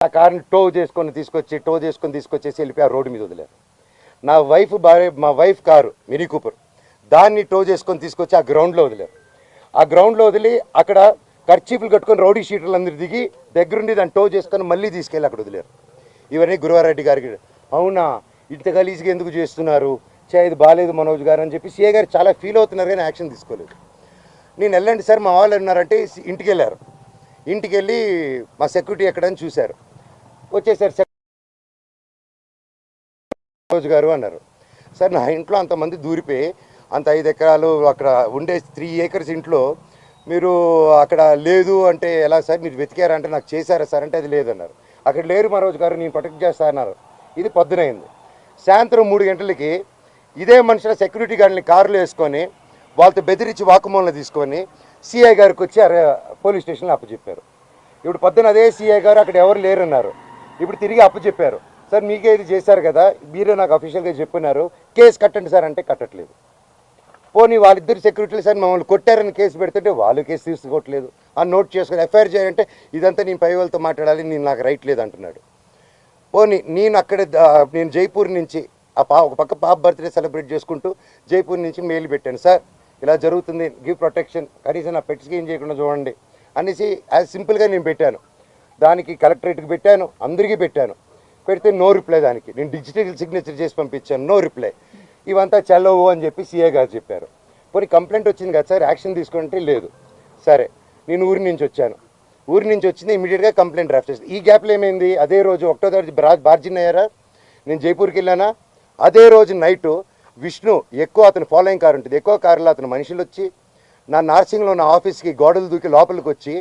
ఆ కార్ని టో చేసుకొని తీసుకొచ్చేసి వెళ్ళిపోయి ఆ రోడ్డు మీద వదిలేరు. మా వైఫ్ కారు మినీ కూపర్, దాన్ని టో చేసుకొని తీసుకొచ్చి ఆ గ్రౌండ్లో వదిలేరు. ఆ గ్రౌండ్లో వదిలి అక్కడ కర్చీపులు కట్టుకొని రౌడీ షీటర్లు అందరు దిగి దగ్గరుండి దాన్ని టో చేసుకొని మళ్ళీ తీసుకెళ్ళి అక్కడ వదిలేరు. ఇవన్నీ గురువారెడ్డి గారికి అవునా ఇంత గలీజ్గా ఎందుకు చేస్తున్నారు, ఇది బాగాలేదు మనోజ్ గారు అని చెప్పి సీఏ గారు చాలా ఫీల్ అవుతున్నారు, కానీ యాక్షన్ తీసుకోలేదు. నేను వెళ్ళండి సార్ మా వాళ్ళు ఉన్నారంటే ఇంటికి వెళ్ళారు. ఇంటికి వెళ్ళి మా సెక్యూరిటీ ఎక్కడని చూశారు, వచ్చేసారు మనోజ్ గారు అన్నారు. సార్ నా ఇంట్లో అంతమంది దూరిపోయి అంత 5 ఎకరాలు అక్కడ ఉండే 3 ఏకర్స్ ఇంట్లో మీరు అక్కడ లేదు అంటే ఎలా సార్, మీరు వెతికారా అంటే నాకు చేశారా సార్ అంటే అది లేదన్నారు. అక్కడ లేరు మనోజ్ గారు, నేను ప్రొటెక్ట్ చేస్తా అన్నారు. ఇది పొద్దునైంది. సాయంత్రం 3 గంటలకి ఇదే మనుషుల సెక్యూరిటీ గార్డుని కారులో వేసుకొని వాళ్ళతో బెదిరించి వాకుమూలను తీసుకొని సిఐ గారికి వచ్చి పోలీస్ స్టేషన్లో అప్పచెప్పారు. ఇప్పుడు పొద్దున అదే సిఐ గారు అక్కడ ఎవరు లేరన్నారు. ఇప్పుడు తిరిగి అప్పచెప్పారు. సార్ మీకే ఇది చేశారు కదా, మీరే నాకు అఫీషియల్గా చెప్పినారు, కేసు కట్టండి సార్ అంటే కట్టట్లేదు. పోనీ వాళ్ళిద్దరు సెక్యూరిటీలు సార్ మమ్మల్ని కొట్టారని కేసు పెడుతుంటే వాళ్ళు కేసు తీసుకోవట్లేదు. ఆ నోట్ చేసుకొని ఎఫ్ఐఆర్ చేయాలంటే ఇదంతా నేను పై వాళ్ళతో మాట్లాడాలి, నేను నాకు రైట్ లేదు అంటున్నాడు. పోనీ నేను జైపూర్ నుంచి ఒక పక్క పాప బర్త్డే సెలబ్రేట్ చేసుకుంటూ జైపూర్ నుంచి మెయిల్ పెట్టాను, సార్ ఇలా జరుగుతుంది, గివ్ ప్రొటెక్షన్, కనీసం నా పెట్స్కి ఏం చేయకుండా చూడండి అనేసి యాజ్ సింపుల్గా నేను పెట్టాను. దానికి కలెక్టరేట్కి పెట్టాను, అందరికీ పెట్టాను. పెడితే నో రిప్లై. దానికి నేను డిజిటల్ సిగ్నేచర్ చేసి పంపించాను, నో రిప్లై. ఇవంతా చల్లవు అని చెప్పి సీఏ గారు చెప్పారు. పోనీ కంప్లైంట్ వచ్చింది కదా సార్, యాక్షన్ తీసుకుంటే లేదు. సరే నేను ఊరి నుంచి వచ్చింది, ఇమీడియట్గా కంప్లైంట్ డ్రాఫ్ట్ చేసి. ఈ గ్యాప్లో ఏమైంది, అదే రోజు 1వ తారీఖు బార్జిన్ అయ్యారా, నేను జైపూర్కి వెళ్ళానా, అదే రోజు నైటు విష్ణు అతను ఫాలోయింగ్ కారు ఉంటుంది, ఎక్కువ కారులో అతను మనుషులు వచ్చి నా నార్సింగ్లో నా ఆఫీస్కి గోడలు దూకి లోపలికి వచ్చి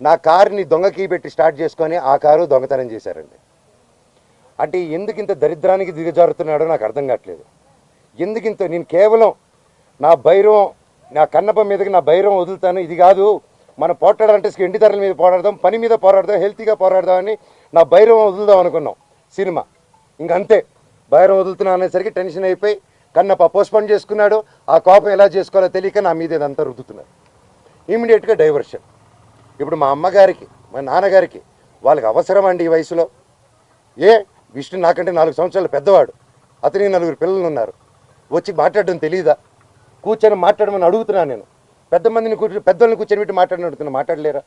నా కారుని దొంగ కీ పెట్టి స్టార్ట్ చేసుకొని ఆ కారు దొంగతనం చేశారండి. అంటే ఎందుకు ఇంత దరిద్రానికి దిగజారుతున్నాడో నాకు అర్థం కావట్లేదు. ఎందుకింత నేను కేవలం నా భైరవం, నా కన్నప్ప మీదకి నా భైరవం వదులుతాను, ఇది కాదు మనం పోరాడాలంటే ఎండి ధరల మీద పోరాడదాం, పని మీద పోరాడదాం, హెల్తీగా పోరాడదామని నా భైరవం వదులుదాం అనుకున్నాం సినిమా. ఇంకంతే భైరవం వదులుతున్నా అనేసరికి టెన్షన్ అయిపోయి కన్నప్ప పోస్ట్పోన్ చేసుకున్నాడు. ఆ కోపం ఎలా చేసుకోవాలో తెలియక నా మీద ఇదంతా రుద్దుతున్నారు. ఇమీడియట్గా డైవర్షన్. ఇప్పుడు మా అమ్మగారికి మా నాన్నగారికి వాళ్ళకి అవసరం అండి ఈ వయసులో. విష్ణు నాకంటే 4 సంవత్సరాలు పెద్దవాడు, అతనికి 4 పిల్లలు ఉన్నారు, వచ్చి మాట్లాడడం తెలియదా, కూర్చొని మాట్లాడమని అడుగుతున్నాను నేను. పెద్దోళ్ళని కూర్చొని పెట్టి మాట్లాడలేరా?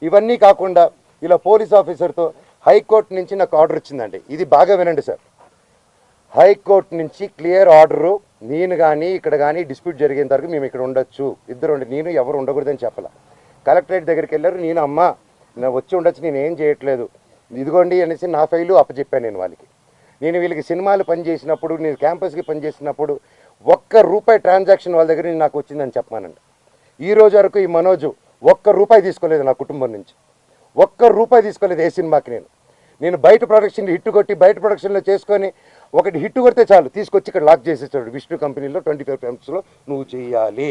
ఇవన్నీ కాకుండా ఇలా పోలీస్ ఆఫీసర్తో హైకోర్టు నుంచి నాకు ఆర్డర్ వచ్చిందండి. ఇది బాగా వినండి సార్. హైకోర్టు నుంచి క్లియర్ ఆర్డరు, నేను కానీ ఇక్కడ కానీ డిస్ప్యూట్ జరిగేంత వరకు మేము ఇక్కడ ఉండొచ్చు, నేను ఎవరు ఉండకూడదని చెప్పాల. కలెక్టరేట్ దగ్గరికి వెళ్ళారు, నేను వచ్చి ఉండొచ్చు, నేను ఏం చేయట్లేదు, ఇదిగోండి అనేసి నా ఫైలు అప్పచెప్పాను నేను వాళ్ళకి. నేను వీళ్ళకి సినిమాలు పనిచేసినప్పుడు, నేను క్యాంపస్కి పనిచేసినప్పుడు ₹1 ట్రాన్సాక్షన్ వాళ్ళ దగ్గర నాకు వచ్చిందని చెప్పానండి. ఈ రోజు వరకు ఈ మనోజు ₹1 తీసుకోలేదు నా కుటుంబం నుంచి, ₹1 తీసుకోలేదు ఏ సినిమాకి. నేను బయట ప్రొడక్షన్ హిట్ కొట్టి బయట ప్రొడక్షన్లో చేసుకొని ఒకటి హిట్ కొడితే చాలు తీసుకొచ్చి ఇక్కడ లాక్ చేసేసాడు. విష్ణు కంపెనీలో 25 filmsలో నువ్వు చేయాలి,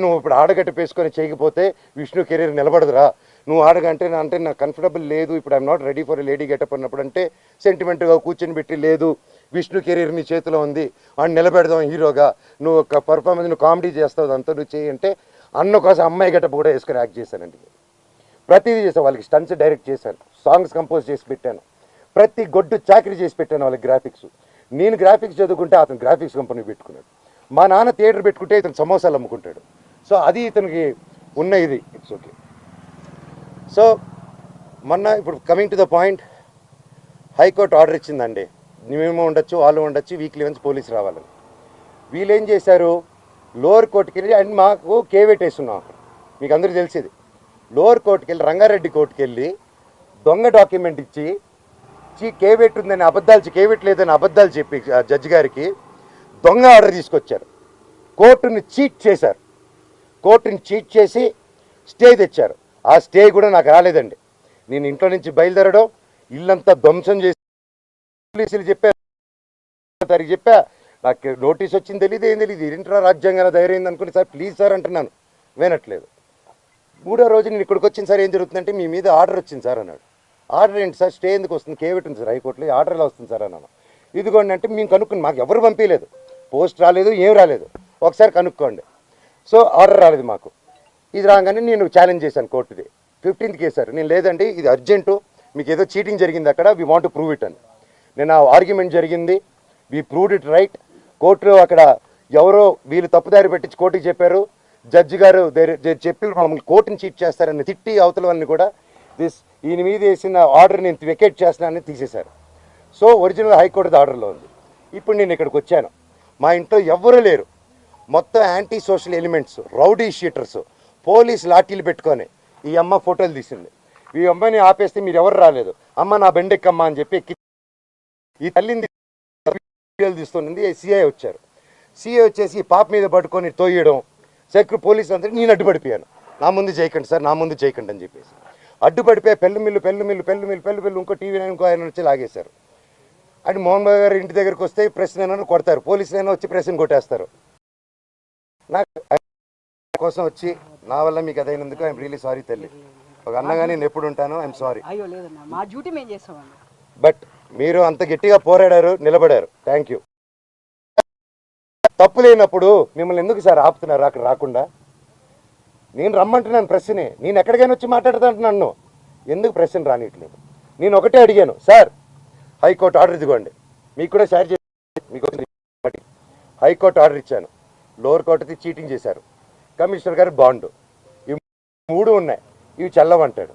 నువ్వు ఇప్పుడు ఆడగట్ట పేసుకొని చేయకపోతే విష్ణు కెరీర్ నిలబడదురా, నువ్వు ఆడగంటే అంటే నాకు కంఫర్టబుల్ లేదు, ఇప్పుడు I'm not ready for lady getup అన్నప్పుడు అంటే సెంటిమెంట్గా కూర్చొని పెట్టి లేదు విష్ణు కెరీర్ నీ చేతిలో ఉంది, అని నిలబెడదాం హీరోగా, నువ్వు ఒక పర్ఫార్మెన్స్, నువ్వు కామెడీ చేస్తావు, అంతా నువ్వు చేయి అంటే అన్న కోసం అమ్మాయి గెటప్ కూడా వేసుకొని యాక్ట్ చేశానండి. ప్రతిదీ చేశాను. వాళ్ళకి స్టంట్స్ డైరెక్ట్ చేశాను, సాంగ్స్ కంపోజ్ చేసి పెట్టాను, ప్రతి గొడ్డు చాకరీ చేసి పెట్టాను వాళ్ళకి. గ్రాఫిక్స్, నేను గ్రాఫిక్స్ చదువుకుంటే అతను గ్రాఫిక్స్ కంపెనీ పెట్టుకున్నాడు. మా నాన్న థియేటర్ పెట్టుకుంటే ఇతను సమోసాలు అమ్ముకుంటాడు. సో అది ఇతనికి ఉన్న ఇది. It's okay. సో ఇప్పుడు coming to the point, high court order ఇచ్చిందండి, మేము ఉండొచ్చు, వాళ్ళు ఉండొచ్చు, వీక్లీ వన్స్ పోలీసు రావాలని. వీళ్ళు ఏం చేశారు, లోవర్ కోర్టుకి వెళ్ళి, అండ్ మాకు కేవేట్ వేస్తున్నాం, మీకు అందరికీ తెలిసేది, లోవర్ కోర్టుకి వెళ్ళి రంగారెడ్డి కోర్టుకి వెళ్ళి దొంగ డాక్యుమెంట్ ఇచ్చి కేవేట్ ఉందని కేవేట్ లేదని అబద్ధాలు చెప్పి జడ్జి గారికి దొంగ ఆర్డర్ తీసుకొచ్చారు. కోర్టుని చీట్ చేశారు. కోర్టుని చీట్ చేసి స్టే తెచ్చారు. ఆ స్టే కూడా నాకు రాలేదండి. నేను ఇంట్లో నుంచి బయలుదేరడం, ఇల్లంతా ధ్వంసం చేసి పోలీసులు చెప్పా నాకు నోటీస్ వచ్చింది తెలియదు, ఏం తెలియదు, ఏంట్రా రాజ్యాంగాల ధైర్యం అనుకుని సార్ ప్లీజ్ సార్ అంటున్నాను, వినట్లేదు. 3వ రోజు నేను ఇక్కడికి వచ్చింది సార్, ఏం జరుగుతుందంటే మీ మీద ఆర్డర్ వచ్చింది సార్ అన్నాడు. ఆర్డర్ ఏంటి సార్, స్టే ఎందుకు వస్తుంది, కేవేట్ ఉంది సార్ హైకోర్టులో, ఆర్డర్ ఎలా వస్తుంది సార్ అన్నాను. ఇదిగోండి అంటే మేము కనుక్కుని, మాకు ఎవరు పంపించలేదు, పోస్ట్ రాలేదు, ఏం రాలేదు, ఒకసారి కనుక్కోండి. సో ఆర్డర్ రాలేదు మాకు. ఇది రాగానే నేను ఛాలెంజ్ చేశాను కోర్టుది. 15th కేసారు. నేను లేదండి ఇది అర్జెంటు, మీకు ఏదో చీటింగ్ జరిగింది అక్కడ, we want to prove it అని. నేను ఆ ఆర్గ్యుమెంట్ జరిగింది, వీ ప్రూవ్డ్ ఇట్ రైట్. కోర్టులో అక్కడ ఎవరో వీళ్ళు తప్పుదారి పెట్టించి కోర్టుకి చెప్పారు, జడ్జి గారు చెప్పి మమ్మల్ని కోర్టుని చీట్ చేస్తారని తిట్టి అవతల వాళ్ళని కూడా ఈయన మీద వేసిన ఆర్డర్ నేను వెకేట్ చేస్తున్నానని తీసేశారు. సో ఒరిజినల్ హైకోర్టు ఆర్డర్లో ఉంది. ఇప్పుడు నేను ఇక్కడికి వచ్చాను, మా ఇంట్లో ఎవ్వరూ లేరు, మొత్తం anti social elements, rowdy sheeters, police లాఠీలు పెట్టుకొని ఈ అమ్మ ఫోటోలు తీసింది. ఈ అమ్మాయిని ఆపేస్తే మీరు ఎవరు రాలేదు, అమ్మ నా బెండెక్కమ్మ అని చెప్పి ఈ తల్లిని తీస్తుంది. సిఐ వచ్చారు, సిఐ వచ్చేసి పాప మీద పట్టుకొని తోయడం, పోలీసు అందరికీ నేను అడ్డుపడిపోయాను. నా ముందు చేయకండి సార్, నా ముందు చేయకండి అని చెప్పేసి అడ్డుపడిపోయి పెళ్ళుమిల్లు ఇంకో టీవీ ఇంకో ఆయన వచ్చి లాగేశారు. అండ్ మోహన్ బాబు గారు ఇంటి దగ్గరికి వస్తే ప్రెస్ అయినా కొడతారు, పోలీసులైనా వచ్చి ప్రెస్ని కొట్టేస్తారు. నాకు కోసం వచ్చి నా వల్ల మీకు అదైనందుకు ఐఎమ్ రియలీ సారీ తల్లి. ఒక అన్నగా నేను ఎప్పుడు ఉంటాను, ఐఎమ్ సారీ. బట్ మీరు అంత గట్టిగా పోరాడారు, నిలబడారు, థ్యాంక్ యూ. తప్పు లేనప్పుడు మిమ్మల్ని ఎందుకు సార్ ఆపుతున్నారు అక్కడ రాకుండా? నేను రమ్మంటున్నాను ప్రెస్ని, నేను ఎక్కడికైనా వచ్చి మాట్లాడుతుంటున్నాను, ఎందుకు ప్రెస్ని రానియట్లేదు? నేను ఒకటే అడిగాను, సార్ హైకోర్టు ఆర్డర్ ఇదిగోండి, మీకు కూడా షేర్ చేసి మీకు హైకోర్టు ఆర్డర్ ఇచ్చాను, లోవర్ కోర్టుది చీటింగ్ చేశారు, కమిషనర్ గారు బాండు, ఇవి 3 ఉన్నాయి, ఇవి చల్లవంటాడు.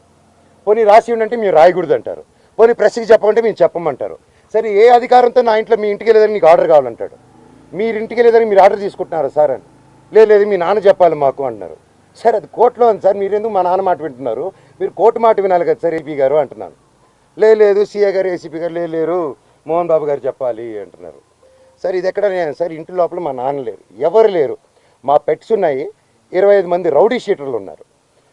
పోనీ రాసి ఉండంటే మీరు రాయకూడదు అంటారు, పోనీ ప్రెస్కి చెప్పమంటే మేము చెప్పమంటారు. సరే ఏ అధికారంతో నా ఇంట్లో మీ ఇంటికి వెళ్ళేదని మీకు ఆర్డర్ కావాలంటాడు, మీరు ఇంటికి వెళ్ళేదని మీరు ఆర్డర్ తీసుకుంటున్నారు సార్ అని. లేదు మీ నాన్న చెప్పాలి మాకు అంటున్నారు. సార్ అది కోర్టులో ఉంది సార్, మీరు ఎందుకు మా నాన్న మాట వింటున్నారు, మీరు కోర్టు మాట వినాలి కదా సార్ ఏపీ గారు అంటున్నాను. లేదు సిఏ గారు ఏసీపీ గారు లేరు, మోహన్ బాబు గారు చెప్పాలి అంటున్నారు. సార్ ఇది ఎక్కడ సార్, ఇంటి లోపల మా నాన్న లేరు, ఎవరు లేరు, మా పెట్స్ ఉన్నాయి, 25 మంది రౌడీ షీటర్లు ఉన్నారు.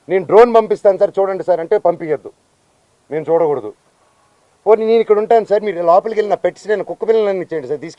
నేను డ్రోన్ పంపిస్తాను సార్ చూడండి సార్ అంటే పంపించద్దు, నేను చూడకూడదు. పోనీ నేను ఇక్కడ ఉంటాను సార్, మీరు లోపలికి వెళ్ళిన పెట్స్ నేను కుక్క పిల్లలన్నీ ఇచ్చేయండి సార్ తీసుకెళ్ళి